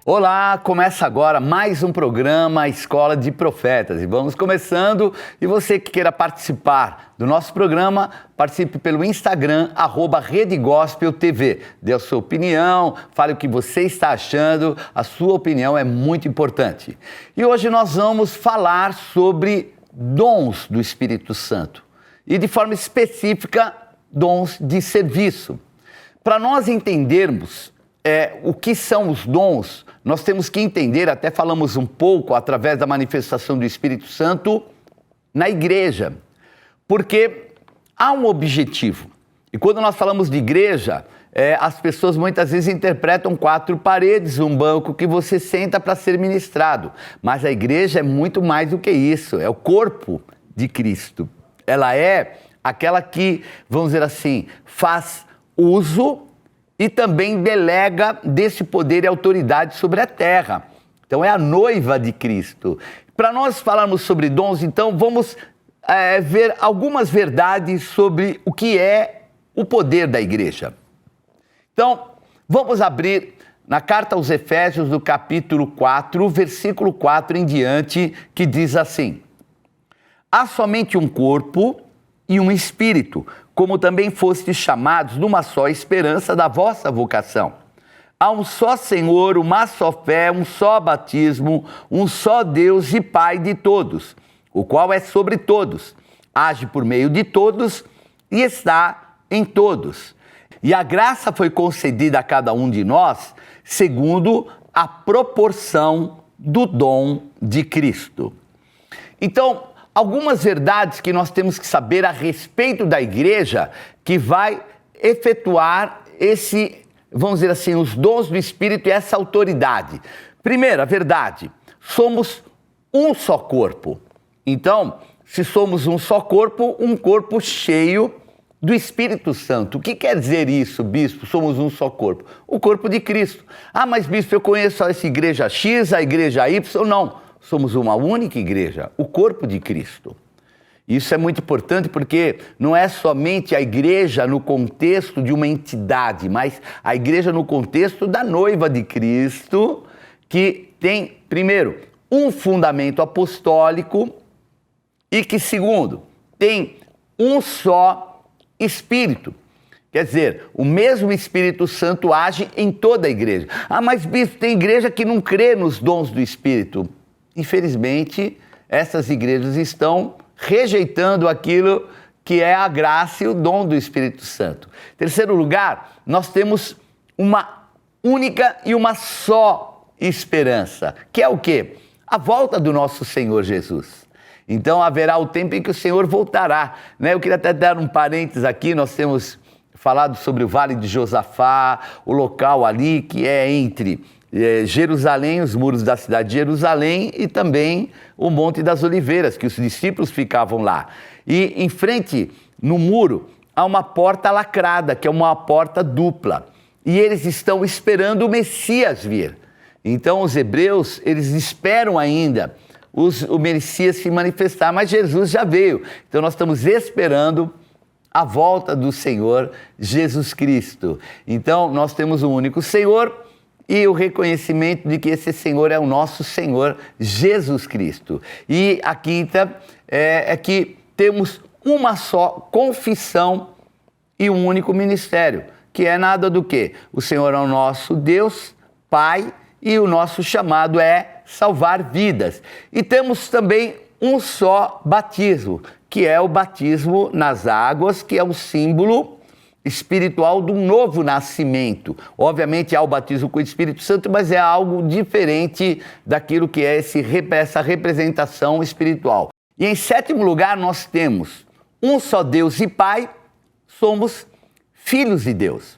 Olá, começa agora mais um programa Escola de Profetas. E vamos começando. E você que queira participar do nosso programa, participe pelo Instagram, @RedeGospelTV. Dê a sua opinião, fale o que você está achando. A sua opinião é muito importante. E hoje nós vamos falar sobre dons do Espírito Santo. E de forma específica, dons de serviço. Para nós entendermos o que são os dons, nós temos que entender, até falamos um pouco através da manifestação do Espírito Santo na igreja, porque há um objetivo. E quando nós falamos de igreja, as pessoas muitas vezes interpretam 4 paredes, um banco que você senta para ser ministrado. Mas a igreja é muito mais do que isso, é o corpo de Cristo. Ela é aquela que, vamos dizer assim, faz uso e também delega desse poder e autoridade sobre a terra. Então é a noiva de Cristo. Para nós falarmos sobre dons, então vamos ver algumas verdades sobre o que é o poder da igreja. Então, vamos abrir na carta aos Efésios, do capítulo 4, versículo 4 em diante, que diz assim: há somente um corpo e um espírito, como também fostes chamados numa só esperança da vossa vocação. Há um só Senhor, uma só fé, um só batismo, um só Deus e Pai de todos, o qual é sobre todos, age por meio de todos e está em todos. E a graça foi concedida a cada um de nós segundo a proporção do dom de Cristo. Então, algumas verdades que nós temos que saber a respeito da igreja que vai efetuar vamos dizer assim, os dons do Espírito e essa autoridade. Primeira verdade, somos um só corpo. Então, se somos um só corpo, um corpo cheio do Espírito Santo. O que quer dizer isso, bispo? Somos um só corpo. O corpo de Cristo. Ah, mas bispo, eu conheço essa igreja X, a igreja Y. Não. Somos uma única igreja, o corpo de Cristo. Isso é muito importante porque não é somente a igreja no contexto de uma entidade, mas a igreja no contexto da noiva de Cristo, que tem, primeiro, um fundamento apostólico e que, segundo, tem um só Espírito. Quer dizer, o mesmo Espírito Santo age em toda a igreja. Ah, mas bispo, tem igreja que não crê nos dons do Espírito. Infelizmente, essas igrejas estão rejeitando aquilo que é a graça e o dom do Espírito Santo. Em terceiro lugar, nós temos uma única e uma só esperança, que é o quê? A volta do nosso Senhor Jesus. Então, haverá o tempo em que o Senhor voltará, né? Eu queria até dar um parênteses aqui, nós temos falado sobre o Vale de Josafá, o local ali que é entre Jerusalém, os muros da cidade de Jerusalém e também o Monte das Oliveiras, que os discípulos ficavam lá. E em frente, no muro, há uma porta lacrada, que é uma porta dupla. E eles estão esperando o Messias vir. Então os hebreus, eles esperam ainda o Messias se manifestar, mas Jesus já veio. Então nós estamos esperando a volta do Senhor Jesus Cristo. Então nós temos um único Senhor e o reconhecimento de que esse Senhor é o nosso Senhor Jesus Cristo. E a quinta é que temos uma só confissão e um único ministério, que é nada do que? O Senhor é o nosso Deus, Pai, e o nosso chamado é salvar vidas. E temos também um só batismo, que é o batismo nas águas, que é o símbolo espiritual de um novo nascimento. Obviamente há o batismo com o Espírito Santo, mas é algo diferente daquilo que é essa representação espiritual. E em sétimo lugar nós temos um só Deus e Pai, somos filhos de Deus.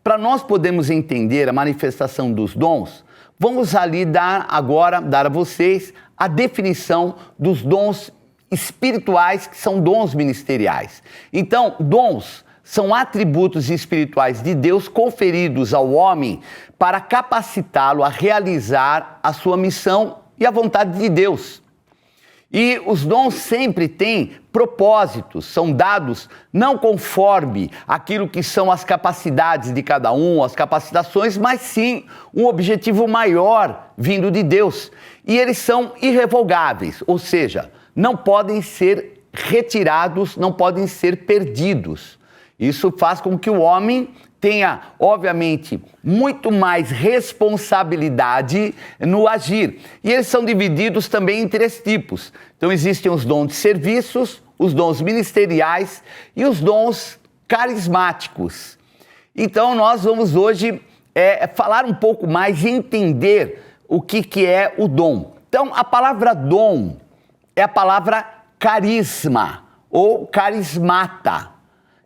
Para nós podermos entender a manifestação dos dons, vamos ali dar a vocês a definição dos dons espirituais, que são dons ministeriais. Então, dons são atributos espirituais de Deus conferidos ao homem para capacitá-lo a realizar a sua missão e a vontade de Deus. E os dons sempre têm propósitos, são dados não conforme aquilo que são as capacidades de cada um, as capacitações, mas sim um objetivo maior vindo de Deus. E eles são irrevogáveis, ou seja, não podem ser retirados, não podem ser perdidos. Isso faz com que o homem tenha, obviamente, muito mais responsabilidade no agir. E eles são divididos também em 3 tipos. Então, existem os dons de serviços, os dons ministeriais e os dons carismáticos. Então, nós vamos hoje falar um pouco mais e entender o que é o dom. Então, a palavra dom é a palavra carisma ou carismata,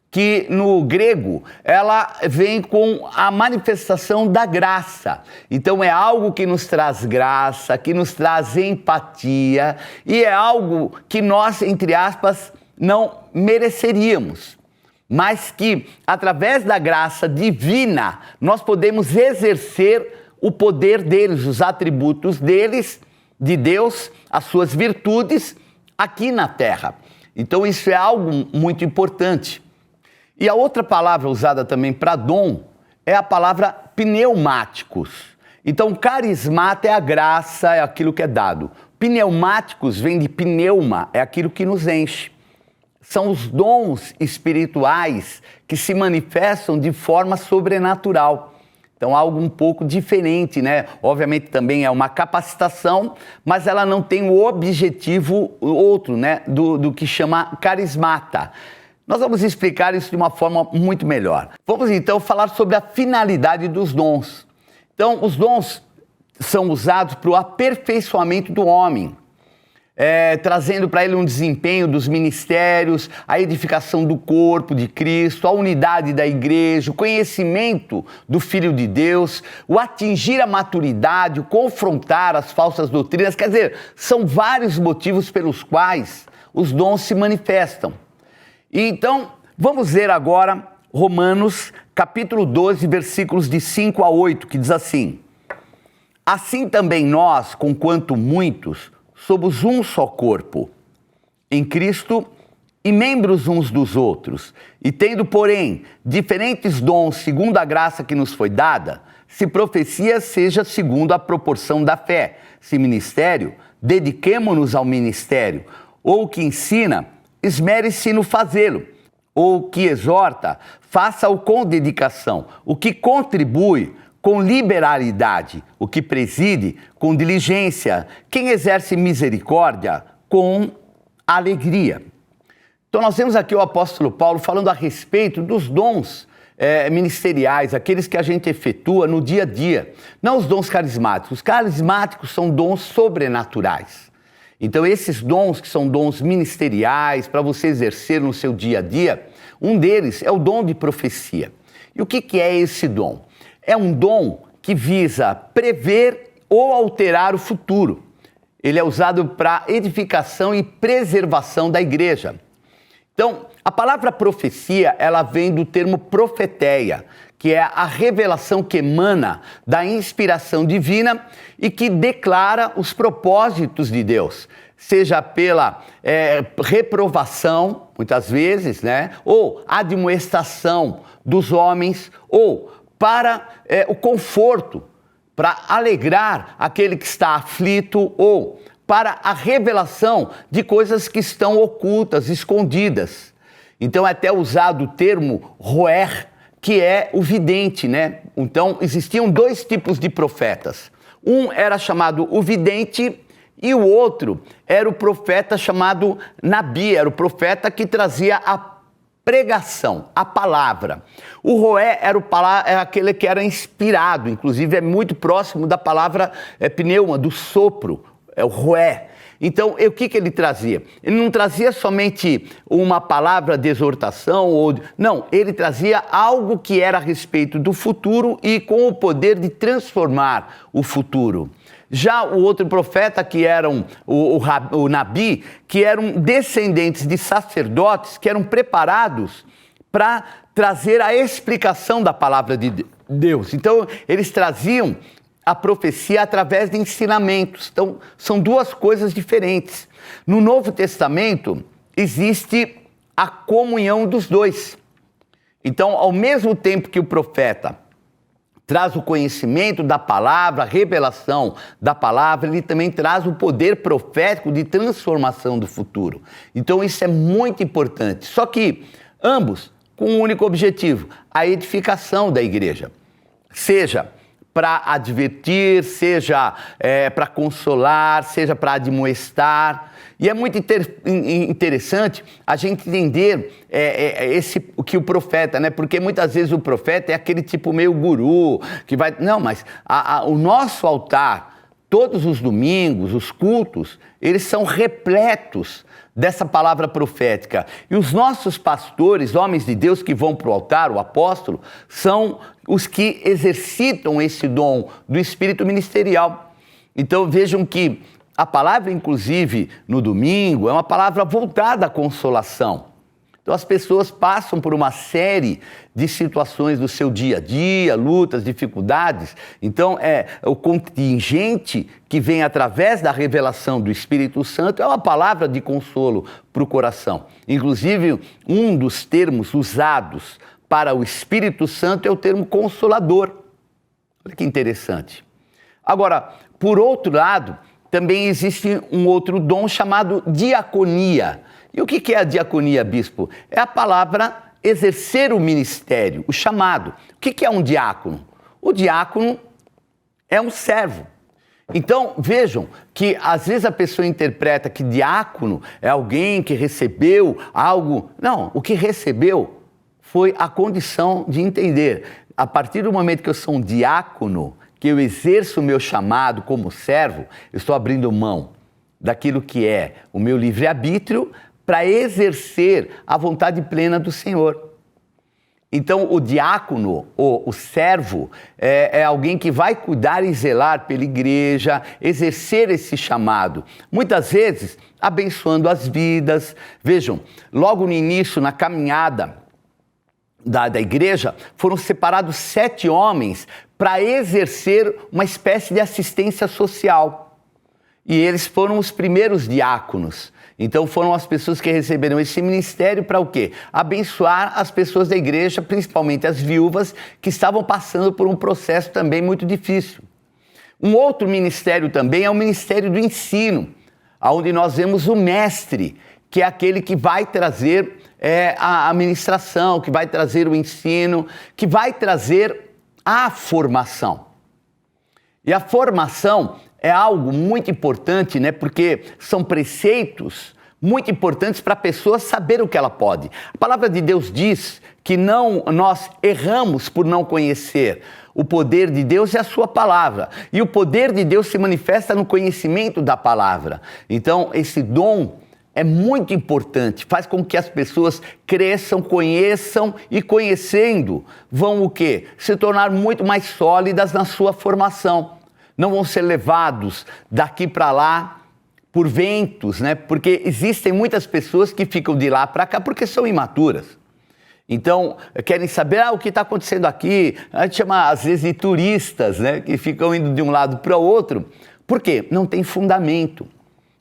que no grego ela vem com a manifestação da graça. Então é algo que nos traz graça, que nos traz empatia e é algo que nós, entre aspas, não mereceríamos, mas que através da graça divina nós podemos exercer o poder deles, os atributos deles, de Deus, as suas virtudes aqui na terra. Então isso é algo muito importante. E a outra palavra usada também para dom é a palavra pneumáticos. Então, carismata é a graça, é aquilo que é dado. Pneumáticos vem de pneuma, é aquilo que nos enche. São os dons espirituais que se manifestam de forma sobrenatural. Então, algo um pouco diferente, né? Obviamente também é uma capacitação, mas ela não tem o objetivo outro, né? Do que chama carismata. Nós vamos explicar isso de uma forma muito melhor. Vamos então falar sobre a finalidade dos dons. Então, os dons são usados para o aperfeiçoamento do homem, trazendo para ele um desempenho dos ministérios, a edificação do corpo de Cristo, a unidade da igreja, o conhecimento do Filho de Deus, o atingir a maturidade, o confrontar as falsas doutrinas. Quer dizer, são vários motivos pelos quais os dons se manifestam. Então, vamos ver agora Romanos, capítulo 12, versículos de 5 a 8, que diz assim: assim também nós, conquanto muitos, somos um só corpo, em Cristo e membros uns dos outros, e tendo, porém, diferentes dons segundo a graça que nos foi dada, se profecia, seja segundo a proporção da fé, se ministério, dediquemo-nos ao ministério, ou que ensina, esmere-se no fazê-lo, ou que exorta, faça-o com dedicação, o que contribui com liberalidade, o que preside com diligência, quem exerce misericórdia com alegria. Então nós temos aqui o apóstolo Paulo falando a respeito dos dons ministeriais, aqueles que a gente efetua no dia a dia, não os dons carismáticos. Os carismáticos são dons sobrenaturais. Então, esses dons que são dons ministeriais para você exercer no seu dia a dia, um deles é o dom de profecia. E o que é esse dom? É um dom que visa prever ou alterar o futuro. Ele é usado para edificação e preservação da igreja. Então, a palavra profecia, ela vem do termo profeteia, que é a revelação que emana da inspiração divina e que declara os propósitos de Deus, seja pela reprovação, muitas vezes, né? Ou admoestação dos homens, ou para o conforto, para alegrar aquele que está aflito, ou para a revelação de coisas que estão ocultas, escondidas. Então é até usado o termo roer, que é o vidente, né? Então existiam 2 tipos de profetas. Um era chamado o vidente e o outro era o profeta chamado Nabi, era o profeta que trazia a pregação, a palavra. O roé era aquele que era inspirado, inclusive é muito próximo da palavra pneuma, do sopro, é o roé. Então, o que ele trazia? Ele não trazia somente uma palavra de exortação, não, ele trazia algo que era a respeito do futuro e com o poder de transformar o futuro. Já o outro profeta, que eram o Nabi, que eram descendentes de sacerdotes, que eram preparados para trazer a explicação da palavra de Deus. Então, eles traziam a profecia através de ensinamentos. Então, são duas coisas diferentes. No Novo Testamento, existe a comunhão dos dois. Então, ao mesmo tempo que o profeta traz o conhecimento da palavra, a revelação da palavra, ele também traz o poder profético de transformação do futuro. Então, isso é muito importante. Só que ambos com um único objetivo, a edificação da igreja. Seja para advertir, seja para consolar, seja para admoestar. E é muito interessante a gente entender o que o profeta, né? Porque muitas vezes o profeta é aquele tipo meio guru, que vai... Não, mas o nosso altar, todos os domingos, os cultos, eles são repletos dessa palavra profética. E os nossos pastores, homens de Deus que vão para o altar, o apóstolo, são os que exercitam esse dom do espírito ministerial. Então vejam que a palavra, inclusive, no domingo, é uma palavra voltada à consolação. Então as pessoas passam por uma série de situações do seu dia a dia, lutas, dificuldades. Então o contingente que vem através da revelação do Espírito Santo é uma palavra de consolo para o coração. Inclusive, um dos termos usados para o Espírito Santo é o termo consolador. Olha que interessante. Agora, por outro lado, também existe um outro dom chamado diaconia. E o que é a diaconia, bispo? É a palavra exercer o ministério, o chamado. O que é um diácono? O diácono é um servo. Então, vejam que às vezes a pessoa interpreta que diácono é alguém que recebeu algo. Não, o que recebeu foi a condição de entender. A partir do momento que eu sou um diácono, que eu exerço o meu chamado como servo, eu estou abrindo mão daquilo que é o meu livre-arbítrio para exercer a vontade plena do Senhor. Então, o diácono, ou o servo, é alguém que vai cuidar e zelar pela igreja, exercer esse chamado. Muitas vezes, abençoando as vidas. Vejam, logo no início, na caminhada da igreja, foram separados 7 homens para exercer uma espécie de assistência social. E eles foram os primeiros diáconos. Então foram as pessoas que receberam esse ministério para o quê? Abençoar as pessoas da igreja, principalmente as viúvas, que estavam passando por um processo também muito difícil. Um outro ministério também é o ministério do ensino, onde nós vemos o mestre, que é aquele que vai trazer a administração, que vai trazer o ensino, que vai trazer a formação. E a formação é algo muito importante, né? Porque são preceitos muito importantes para a pessoa saber o que ela pode. A palavra de Deus diz que nós erramos por não conhecer o poder de Deus e a sua palavra. E o poder de Deus se manifesta no conhecimento da palavra. Então, esse dom é muito importante, faz com que as pessoas cresçam, conheçam e conhecendo vão o quê? Se tornar muito mais sólidas na sua formação. Não vão ser levados daqui para lá por ventos, né? Porque existem muitas pessoas que ficam de lá para cá porque são imaturas. Então, querem saber o que está acontecendo aqui. A gente chama, às vezes, de turistas, né? Que ficam indo de um lado para o outro. Por quê? Não tem fundamento.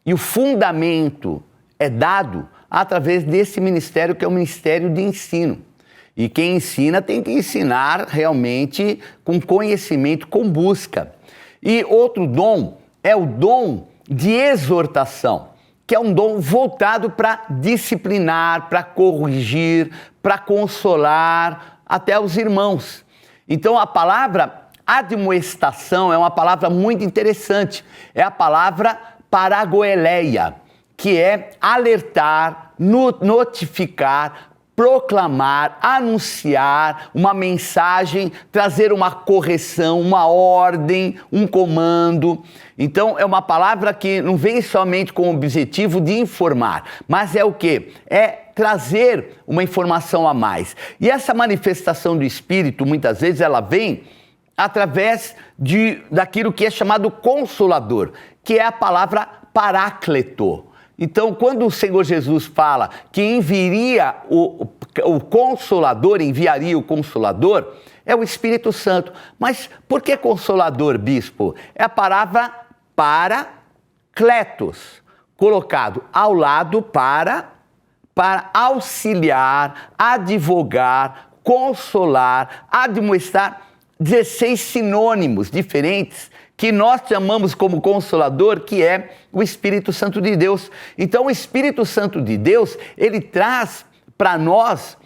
E o fundamento é dado através desse ministério, que é o ministério de ensino. E quem ensina tem que ensinar realmente com conhecimento, com busca. E outro dom é o dom de exortação, que é um dom voltado para disciplinar, para corrigir, para consolar até os irmãos. Então a palavra admoestação é uma palavra muito interessante. É a palavra paragoeleia, que é alertar, notificar, proclamar, anunciar uma mensagem, trazer uma correção, uma ordem, um comando. Então é uma palavra que não vem somente com o objetivo de informar, mas é o quê? É trazer uma informação a mais. E essa manifestação do Espírito, muitas vezes, ela vem através daquilo que é chamado consolador, que é a palavra parácleto. Então, quando o Senhor Jesus fala que enviaria o Consolador, É o Espírito Santo. Mas por que consolador, bispo? É a palavra parakletos, colocado ao lado para auxiliar, advogar, consolar, admoestar, 16 sinônimos diferentes que nós chamamos como consolador, que é o Espírito Santo de Deus. Então, o Espírito Santo de Deus, ele traz para nós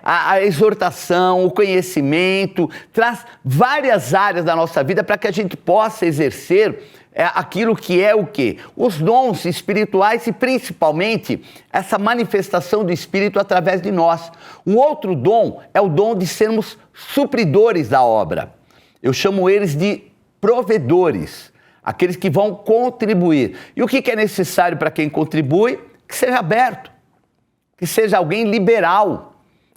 a exortação, o conhecimento, traz várias áreas da nossa vida para que a gente possa exercer aquilo que é o quê? Os dons espirituais e principalmente essa manifestação do Espírito através de nós. Um outro dom é o dom de sermos supridores da obra. Eu chamo eles de provedores, aqueles que vão contribuir. E o que é necessário para quem contribui? Que seja aberto, que seja alguém liberal.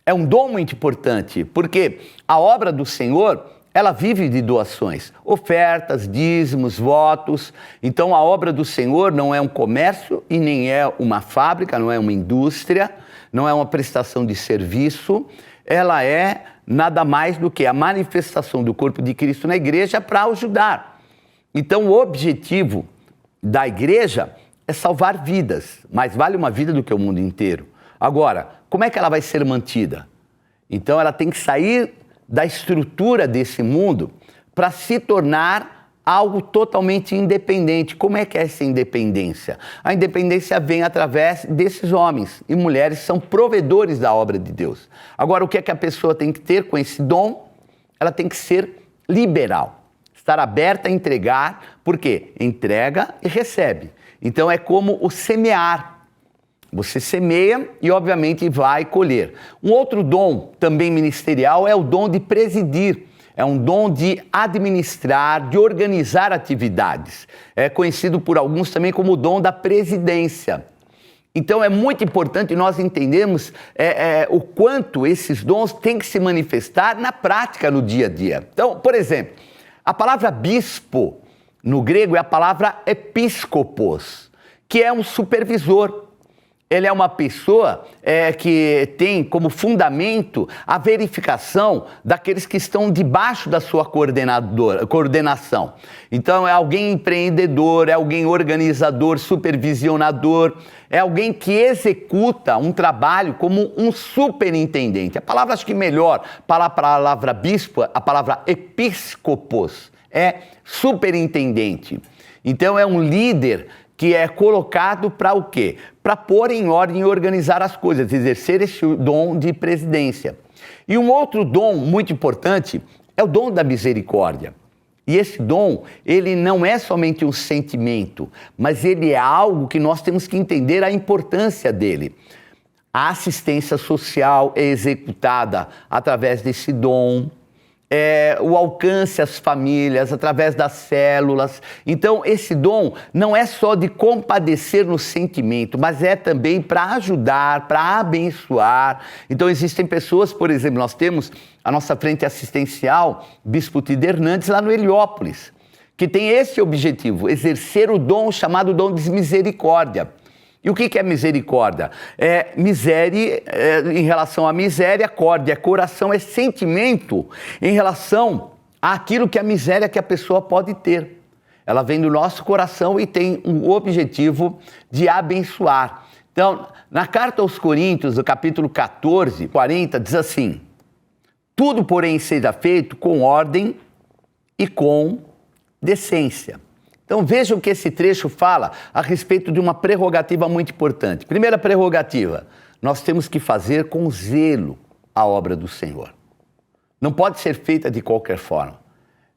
É um dom muito importante, porque a obra do Senhor, ela vive de doações, ofertas, dízimos, votos. Então, a obra do Senhor não é um comércio e nem é uma fábrica, não é uma indústria, não é uma prestação de serviço. Ela é nada mais do que a manifestação do corpo de Cristo na igreja para ajudar. Então, o objetivo da igreja é salvar vidas, mais vale uma vida do que o mundo inteiro. Agora, como é que ela vai ser mantida? Então, ela tem que sair da estrutura desse mundo para se tornar algo totalmente independente. Como é que é essa independência? A independência vem através desses homens e mulheres que são provedores da obra de Deus. Agora, o que é que a pessoa tem que ter com esse dom? Ela tem que ser liberal, estar aberta a entregar, porque entrega e recebe. Então, é como o semear. Você semeia e, obviamente, vai colher. Um outro dom, também ministerial, é o dom de presidir. É um dom de administrar, de organizar atividades. É conhecido por alguns também como o dom da presidência. Então, é muito importante nós entendermos o quanto esses dons têm que se manifestar na prática, no dia a dia. Então, por exemplo, a palavra bispo, no grego, é a palavra episkopos, que é um supervisor. Ele é uma pessoa que tem como fundamento a verificação daqueles que estão debaixo da sua coordenação. Então, é alguém empreendedor, é alguém organizador, supervisionador, é alguém que executa um trabalho como um superintendente. A palavra, acho que melhor, para a palavra bispo, a palavra episcopos, é superintendente. Então, é um líder que é colocado para o quê? Para pôr em ordem e organizar as coisas, exercer esse dom de presidência. E um outro dom muito importante é o dom da misericórdia. E esse dom, ele não é somente um sentimento, mas ele é algo que nós temos que entender a importância dele. A assistência social é executada através desse dom. O alcance às famílias, através das células. Então, esse dom não é só de compadecer no sentimento, mas é também para ajudar, para abençoar. Então, existem pessoas, por exemplo, nós temos a nossa frente assistencial, Bispo Tido Hernandes, lá no Heliópolis, que tem esse objetivo, exercer o dom chamado dom de misericórdia. E o que é misericórdia? Em relação à miséria, córdia, coração, é sentimento em relação àquilo que a miséria que a pessoa pode ter. Ela vem do nosso coração e tem o objetivo de abençoar. Então, na carta aos Coríntios, no capítulo 14, 40, diz assim: tudo, porém, seja feito com ordem e com decência. Então vejam que esse trecho fala a respeito de uma prerrogativa muito importante. Primeira prerrogativa, nós temos que fazer com zelo a obra do Senhor. Não pode ser feita de qualquer forma.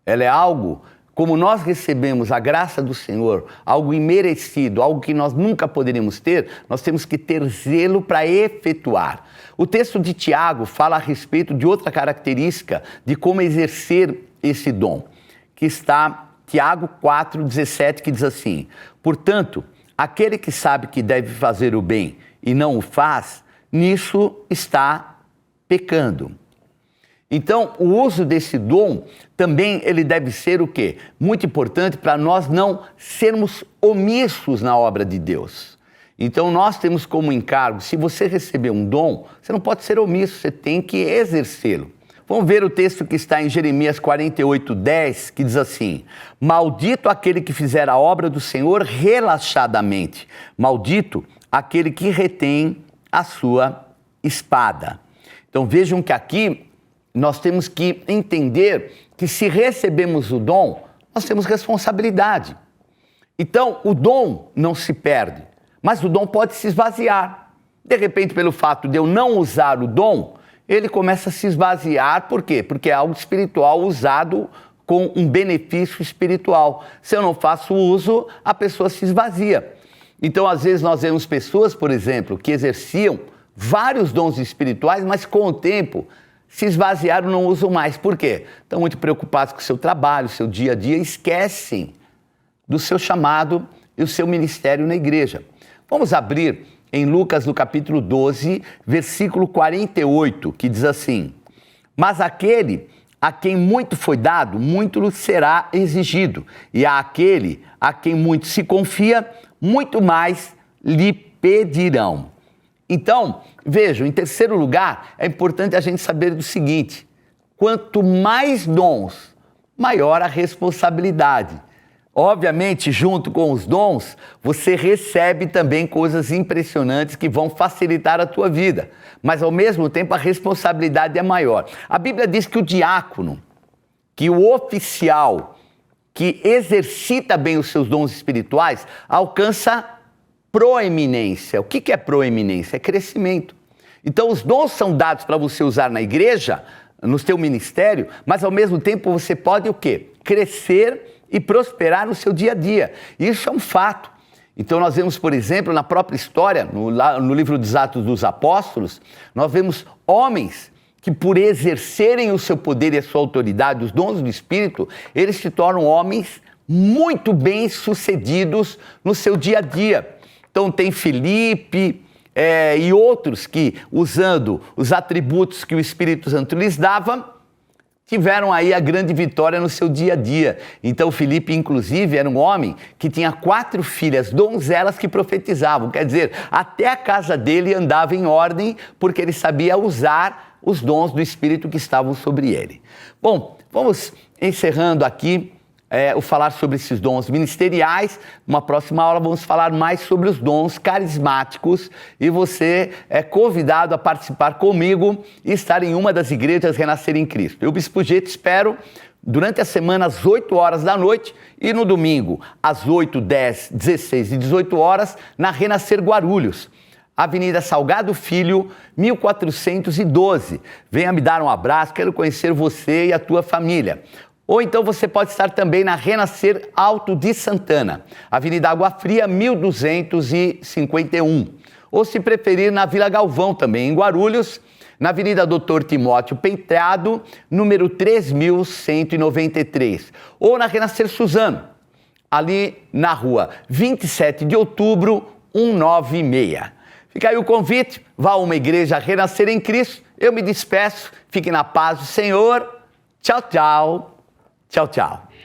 Ela é algo, como nós recebemos a graça do Senhor, algo imerecido, algo que nós nunca poderíamos ter, nós temos que ter zelo para efetuar. O texto de Tiago fala a respeito de outra característica de como exercer esse dom, que está Tiago 4,17, que diz assim: portanto, aquele que sabe que deve fazer o bem e não o faz, nisso está pecando. Então, o uso desse dom também ele deve ser o quê? Muito importante para nós não sermos omissos na obra de Deus. Então, nós temos como encargo, se você receber um dom, você não pode ser omisso, você tem que exercê-lo. Vamos ver o texto que está em Jeremias 48:10, que diz assim: maldito aquele que fizer a obra do Senhor relaxadamente, maldito aquele que retém a sua espada. Então vejam que aqui nós temos que entender que se recebemos o dom, nós temos responsabilidade. Então o dom não se perde, mas o dom pode se esvaziar. De repente, pelo fato de eu não usar o dom, ele começa a se esvaziar. Por quê? Porque é algo espiritual usado com um benefício espiritual. Se eu não faço uso, a pessoa se esvazia. Então, às vezes, nós vemos pessoas, por exemplo, que exerciam vários dons espirituais, mas com o tempo se esvaziaram, não usam mais. Por quê? Estão muito preocupados com o seu trabalho, o seu dia a dia, esquecem do seu chamado e o seu ministério na igreja. Vamos abrir em Lucas, no capítulo 12, versículo 48, que diz assim: mas aquele a quem muito foi dado, muito lhe será exigido, e àquele a quem muito se confia, muito mais lhe pedirão. Então, vejam, em terceiro lugar, é importante a gente saber do seguinte: quanto mais dons, maior a responsabilidade. Obviamente, junto com os dons, você recebe também coisas impressionantes que vão facilitar a tua vida. Mas, ao mesmo tempo, a responsabilidade é maior. A Bíblia diz que o diácono, que o oficial, que exercita bem os seus dons espirituais, alcança proeminência. O que é proeminência? É crescimento. Então, os dons são dados para você usar na igreja, no seu ministério, mas, ao mesmo tempo, você pode o quê? Crescer e prosperar no seu dia a dia. Isso é um fato. Então nós vemos, por exemplo, na própria história, no livro dos Atos dos Apóstolos, nós vemos homens que, por exercerem o seu poder e a sua autoridade, os dons do Espírito, eles se tornam homens muito bem-sucedidos no seu dia a dia. Então tem Filipe e outros que, usando os atributos que o Espírito Santo lhes dava, tiveram aí a grande vitória no seu dia a dia. Então, Filipe, inclusive, era um homem que tinha 4 filhas, donzelas que profetizavam. Quer dizer, até a casa dele andava em ordem, porque ele sabia usar os dons do Espírito que estavam sobre ele. Bom, vamos encerrando aqui o falar sobre esses dons ministeriais. Numa próxima aula vamos falar mais sobre os dons carismáticos e você é convidado a participar comigo e estar em uma das igrejas Renascer em Cristo. Eu, Bispo G, te espero durante a semana às 8 horas da noite e no domingo às 8, 10, 16 e 18 horas na Renascer Guarulhos, Avenida Salgado Filho, 1412. Venha me dar um abraço, quero conhecer você e a tua família. Ou então você pode estar também na Renascer Alto de Santana, Avenida Água Fria, 1251. Ou, se preferir, na Vila Galvão também, em Guarulhos, na Avenida Doutor Timóteo Penteado, número 3193. Ou na Renascer Suzano, ali na rua 27 de outubro, 196. Fica aí o convite, vá a uma igreja Renascer em Cristo. Eu me despeço, fique na paz do Senhor. Tchau, tchau. Tchau, tchau.